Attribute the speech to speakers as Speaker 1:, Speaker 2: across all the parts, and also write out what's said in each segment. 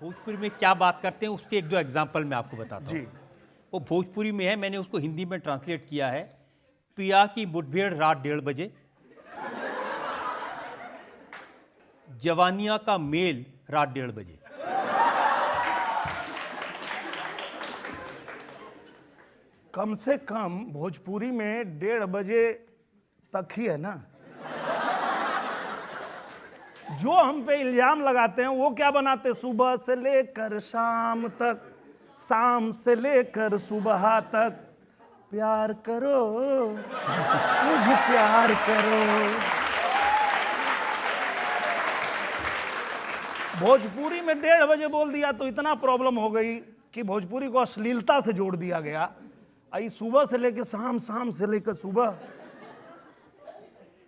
Speaker 1: भोजपुरी में क्या बात करते हैं उसके एक दो एग्जाम्पल मैं आपको बताता हूँ। वो भोजपुरी में है, मैंने उसको हिंदी में ट्रांसलेट किया है। पिया की मुठभेड़ रात 1:30 बजे, जवानिया का मेल रात 1:30 बजे।
Speaker 2: कम से कम भोजपुरी में 1:30 बजे तक ही है ना। जो हम पे इल्जाम लगाते हैं वो क्या बनाते, सुबह से लेकर शाम तक, शाम से लेकर सुबह तक, प्यार करो मुझे प्यार करो। भोजपुरी में 1:30 बजे बोल दिया तो इतना प्रॉब्लम हो गई कि भोजपुरी को अश्लीलता से जोड़ दिया गया। आई सुबह से लेकर शाम, शाम से लेकर सुबह,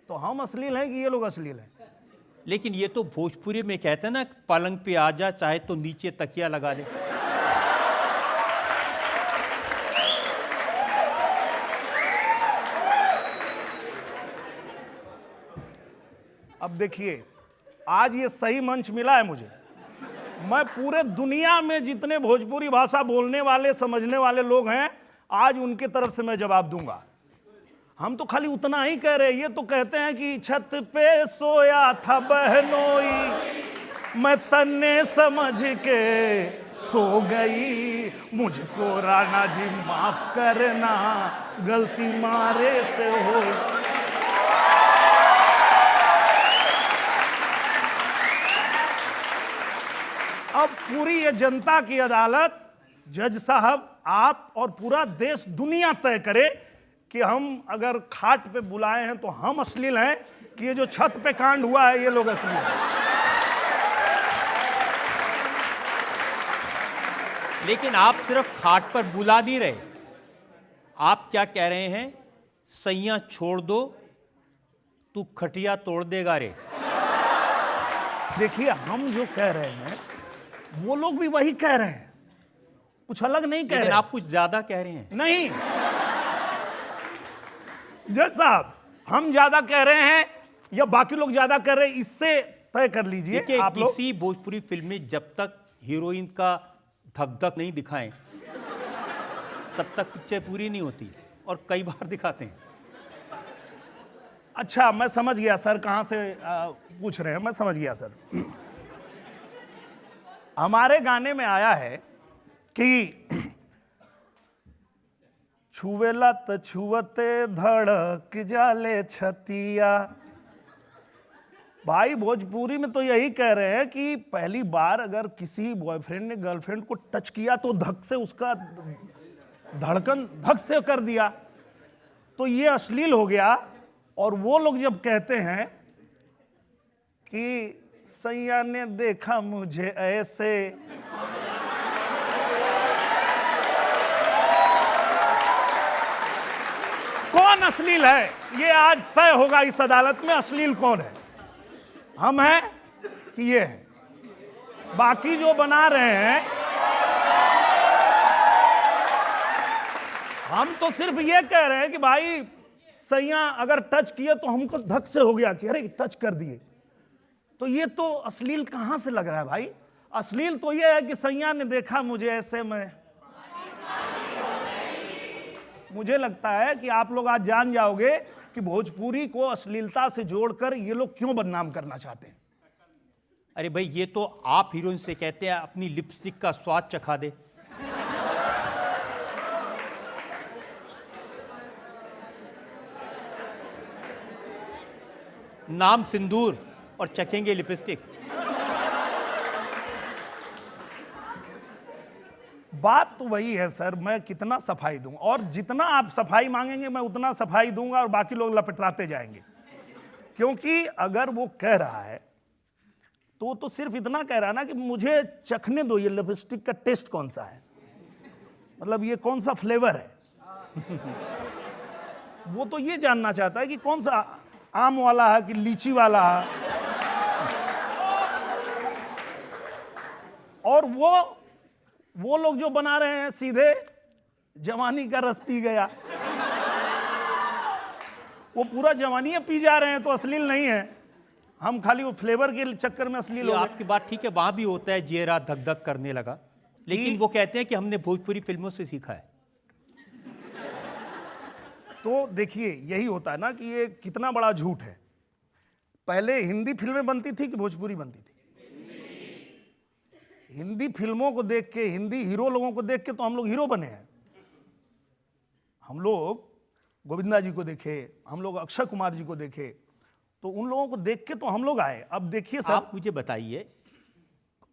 Speaker 2: तो हम अश्लील हैं कि ये लोग अश्लील हैं?
Speaker 1: लेकिन ये तो भोजपुरी में कहते हैं ना, पलंग पे आ जा चाहे तो नीचे तकिया लगा ले।
Speaker 2: अब देखिए, आज ये सही मंच मिला है मुझे। मैं पूरे दुनिया में जितने भोजपुरी भाषा बोलने वाले समझने वाले लोग हैं, आज उनके तरफ से मैं जवाब दूंगा। हम तो खाली उतना ही कह रहे हैं। ये तो कहते हैं कि छत पे सोया था बहनोई, मैं तन्ने समझ के सो गई, मुझको राणा जी माफ करना, गलती मारे से हो। अब पूरी ये जनता की अदालत, जज साहब, आप और पूरा देश दुनिया तय करे कि हम अगर खाट पे बुलाए हैं तो हम अश्लील हैं कि ये जो छत पे कांड हुआ है ये लोग अश्लील हैं।
Speaker 1: लेकिन आप सिर्फ खाट पर बुला नहीं रहे, आप क्या कह रहे हैं, सैया छोड़ दो तू खटिया तोड़ देगा रे।
Speaker 2: देखिए, हम जो कह रहे हैं वो लोग भी वही कह रहे हैं, कुछ अलग नहीं कह रहे।
Speaker 1: आप कुछ ज्यादा कह रहे हैं।
Speaker 2: नहीं जज साहब, हम ज्यादा कह रहे हैं या बाकी लोग ज्यादा कर रहे हैं, इससे तय कर लीजिए आप लोग।
Speaker 1: किसी भोजपुरी फिल्म में जब तक हीरोइन का धक धक नहीं दिखाएं तब तक पिक्चर पूरी नहीं होती, और कई बार दिखाते हैं।
Speaker 2: अच्छा, मैं समझ गया सर, कहां से पूछ रहे हैं, मैं समझ गया सर। हमारे गाने में आया है कि छुवेला त छुवते धड़क जाले छतिया। भाई भोजपुरी में तो यही कह रहे हैं कि पहली बार अगर किसी बॉयफ्रेंड ने गर्लफ्रेंड को टच किया तो धक से उसका धड़कन धक से कर दिया, तो ये अश्लील हो गया। और वो लोग जब कहते हैं कि सैया ने देखा मुझे ऐसे, कौन अश्लील है ये आज तय होगा इस अदालत में। अश्लील कौन है, हम हैं कि ये है? बाकी जो बना रहे हैं, हम तो सिर्फ ये कह रहे हैं कि भाई सैया अगर टच किए तो हमको धक से हो गया कि अरे टच कर दिए, तो ये तो अश्लील कहां से लग रहा है भाई? अश्लील तो ये है कि सैया ने देखा मुझे ऐसे में। मुझे लगता है कि आप लोग आज जान जाओगे कि भोजपुरी को अश्लीलता से जोड़कर ये लोग क्यों बदनाम करना चाहते हैं।
Speaker 1: अरे भाई, ये तो आप हीरोइन से कहते हैं अपनी लिपस्टिक का स्वाद चखा दे। नाम सिंदूर और चखेंगे लिपस्टिक।
Speaker 2: बात तो वही है सर, मैं कितना सफाई दूं, और जितना आप सफाई मांगेंगे मैं उतना सफाई दूंगा, और बाकी लोग लपटाते जाएंगे। क्योंकि अगर वो कह रहा है तो सिर्फ इतना कह रहा है ना कि मुझे चखने दो ये लिपस्टिक का टेस्ट कौन सा है, मतलब ये कौन सा फ्लेवर है। वो तो ये जानना चाहता है कि कौन सा, आम वाला है कि लीची वाला है। और वो लोग जो बना रहे हैं सीधे जवानी का रस पी गया, वो पूरा जवानी पी जा रहे हैं, तो अश्लील नहीं है। हम खाली वो फ्लेवर के चक्कर में असली
Speaker 1: ये
Speaker 2: लोग हैं।
Speaker 1: आपकी बात ठीक है, वहां भी होता है चेहरा धक धक करने लगा, लेकिन वो कहते हैं कि हमने भोजपुरी फिल्मों से सीखा है।
Speaker 2: तो देखिए यही होता है ना कि ये कितना बड़ा झूठ है। पहले हिंदी फिल्में बनती थी कि भोजपुरी बनती थी? हिंदी फिल्मों को देख के, हिंदी हीरो लोगों को देख के तो हम लोग हीरो बने हैं। हम लोग गोविंदा जी को देखे, हम लोग अक्षय कुमार जी को देखे, तो उन लोगों को देख के तो हम लोग आए। अब देखिए साहब,
Speaker 1: आप मुझे बताइए,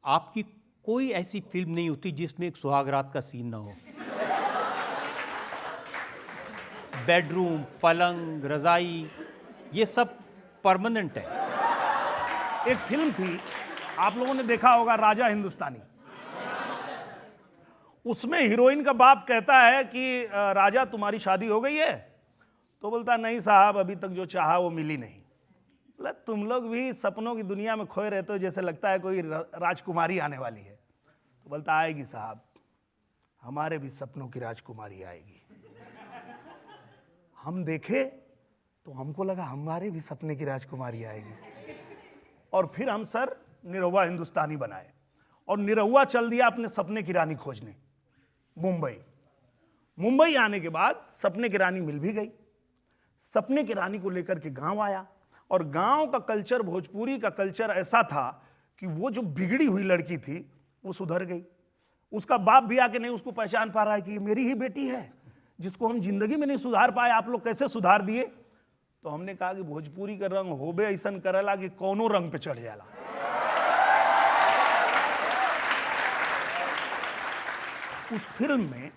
Speaker 1: आपकी कोई ऐसी फिल्म नहीं होती जिसमें एक सुहागरात का सीन ना हो? बेडरूम, पलंग, रजाई, ये सब परमानेंट है।
Speaker 2: एक फिल्म थी, आप लोगों ने देखा होगा, राजा हिंदुस्तानी। उसमें हीरोइन का बाप कहता है कि राजा तुम्हारी शादी हो गई है? तो बोलता नहीं साहब, अभी तक जो चाहा वो मिली नहीं। बोला तुम लोग भी सपनों की दुनिया में खोए रहते हो, जैसे लगता है कोई राजकुमारी आने वाली है। तो बोलता आएगी साहब, हमारे भी सपनों की राजकुमारी आएगी। हम देखे तो हमको लगा हमारे भी सपने की राजकुमारी आएगी, और फिर हम सर निरहुआ हिंदुस्तानी बनाए, और निरहुआ चल दिया अपने सपने की रानी खोजने मुंबई आने के बाद सपने की रानी मिल भी गई। सपने की रानी को लेकर के गांव आया, और गांव का कल्चर, भोजपुरी का कल्चर ऐसा था कि वो जो बिगड़ी हुई लड़की थी वो सुधर गई। उसका बाप भी आके नहीं उसको पहचान पा रहा है कि ये मेरी ही बेटी है, जिसको हम जिंदगी में नहीं सुधार पाए, आप लोग कैसे सुधार दिए? तो हमने कहा कि भोजपुरी का रंग होबे ऐसन करेला कि कौनो रंग पे चढ़ जाला। उस फिल्म में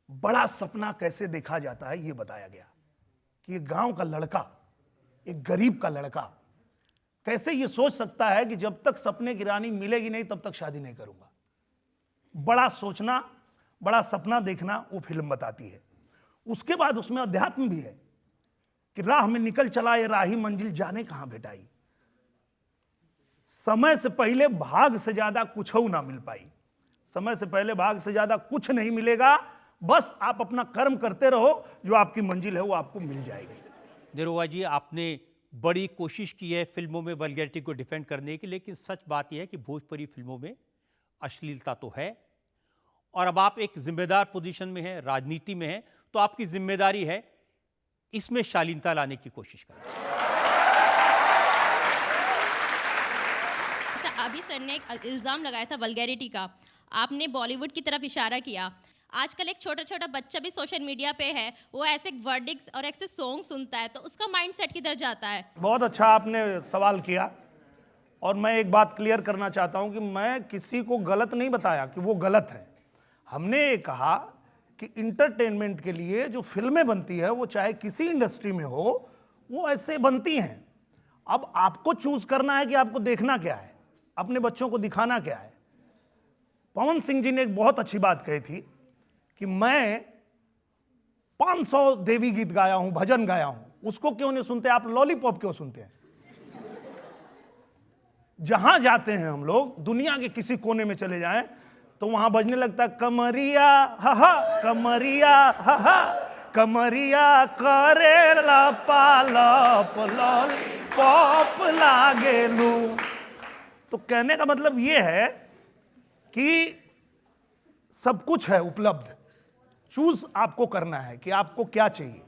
Speaker 2: बड़ा सपना कैसे देखा जाता है ये बताया गया, कि एक गांव का लड़का, एक गरीब का लड़का कैसे ये सोच सकता है कि जब तक सपने की रानी मिलेगी नहीं तब तक शादी नहीं करूंगा। बड़ा सोचना, बड़ा सपना देखना वो फिल्म बताती है। उसके बाद उसमें अध्यात्म भी है कि राह में निकल चला ये राही, मंजिल जाने कहां भेटाई। समय से पहले भाग से ज्यादा कुछ ना मिल पाई। समय से पहले भाग से ज्यादा कुछ नहीं मिलेगा, बस आप अपना कर्म करते रहो, जो आपकी मंजिल है वो आपको मिल जाएगी।
Speaker 1: निरहुआ जी, आपने बड़ी कोशिश की है फिल्मों में वल्गैरिटी को डिफेंड करने की, लेकिन सच बात यह है कि भोजपुरी फिल्मों में अश्लीलता तो है, और अब आप एक जिम्मेदार पोजीशन में हैं, राजनीति में हैं, तो आपकी जिम्मेदारी है इसमें शालीनता लाने की कोशिश करें।
Speaker 3: अभी सर ने एक इल्ज़ाम लगाया था वल्गैरिटी का, आपने बॉलीवुड की तरफ इशारा किया। आजकल एक छोटा छोटा बच्चा भी सोशल मीडिया पे है, वो ऐसे वर्डिक्स और ऐसे सॉन्ग सुनता है, तो उसका माइंडसेट किधर जाता है?
Speaker 2: बहुत अच्छा आपने सवाल किया, और मैं एक बात क्लियर करना चाहता हूं कि मैं किसी को गलत नहीं बताया कि वो गलत है। हमने ये कहा कि इंटरटेनमेंट के लिए जो फिल्में बनती है, वो चाहे किसी इंडस्ट्री में हो, वो ऐसे बनती हैं। अब आपको चूज करना है कि आपको देखना क्या है, अपने बच्चों को दिखाना क्या है। पवन सिंह जी ने एक बहुत अच्छी बात कही थी कि मैं 500 देवी गीत गाया हूं, भजन गाया हूं, उसको क्यों नहीं सुनते आप? लॉलीपॉप क्यों सुनते हैं? जहां जाते हैं हम लोग, दुनिया के किसी कोने में चले जाएं, तो वहां बजने लगता है कमरिया हा हा, कमरिया हा हा, कमरिया करे लपालप लॉलीपॉप लागेलू। तो कहने का मतलब ये है कि सब कुछ है उपलब्ध, चूज आपको करना है कि आपको क्या चाहिए।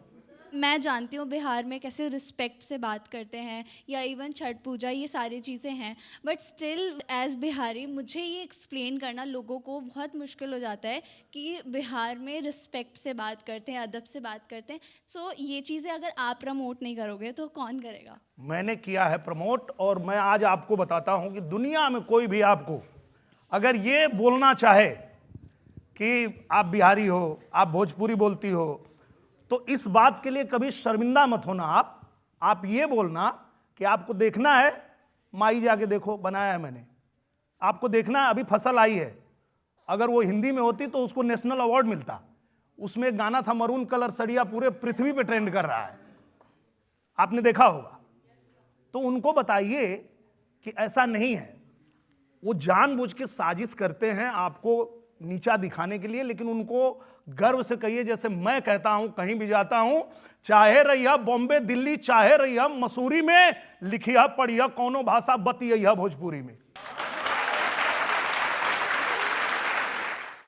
Speaker 4: मैं जानती हूँ बिहार में कैसे रिस्पेक्ट से बात करते हैं, या इवन छठ पूजा, ये सारी चीज़ें हैं, बट स्टिल एज बिहारी मुझे ये एक्सप्लेन करना लोगों को बहुत मुश्किल हो जाता है कि बिहार में रिस्पेक्ट से बात करते हैं, अदब से बात करते हैं। सो ये चीज़ें अगर आप प्रमोट नहीं करोगे तो कौन करेगा?
Speaker 2: मैंने किया है प्रमोट, और मैं आज आपको बताता हूं कि दुनिया में कोई भी आपको अगर ये बोलना चाहे कि आप बिहारी हो, आप भोजपुरी बोलती हो, तो इस बात के लिए कभी शर्मिंदा मत होना। आप ये बोलना कि आपको देखना है, माई जाके देखो, बनाया है मैंने, आपको देखना है, अभी फसल आई है। अगर वो हिंदी में होती तो उसको नेशनल अवार्ड मिलता। उसमें एक गाना था मरून कलर सड़िया, पूरे पृथ्वी पे ट्रेंड कर रहा है, आपने देखा होगा। तो उनको बताइए कि ऐसा नहीं है, वो जानबूझ के साजिश करते हैं आपको नीचा दिखाने के लिए, लेकिन उनको गर्व से कहिए, जैसे मैं कहता हूं कहीं भी जाता हूं, चाहे रहिया बॉम्बे दिल्ली, चाहे रहिया मसूरी में, लिखिया पढ़िया कौनो भाषा बतिया भोजपुरी में।